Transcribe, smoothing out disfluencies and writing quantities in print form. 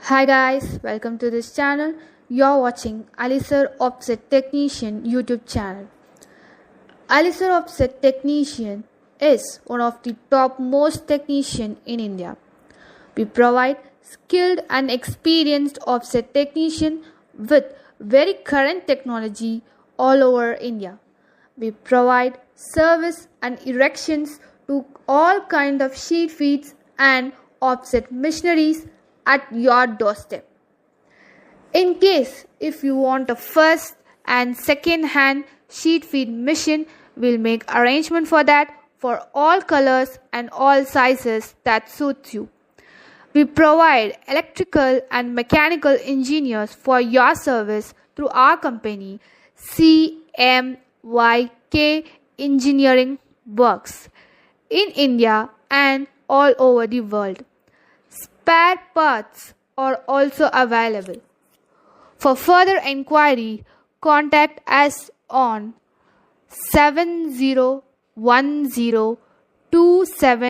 Hi guys, welcome to this channel. You're watching Alisir Offset Technician YouTube channel. Alisir Offset Technician is one of the top most technician in India. We provide skilled and experienced offset technician with very current technology all over India. We provide service and erections to all kind of sheet feeds and offset machineries at your doorstep. In case if you want a first and second hand sheet feed machine, we'll make arrangement for that for all colors and all sizes that suits you. We provide electrical and mechanical engineers for your service through our company CMYK Engineering Works in India and all over the world. Spare parts are also available. For further inquiry, contact us on 701027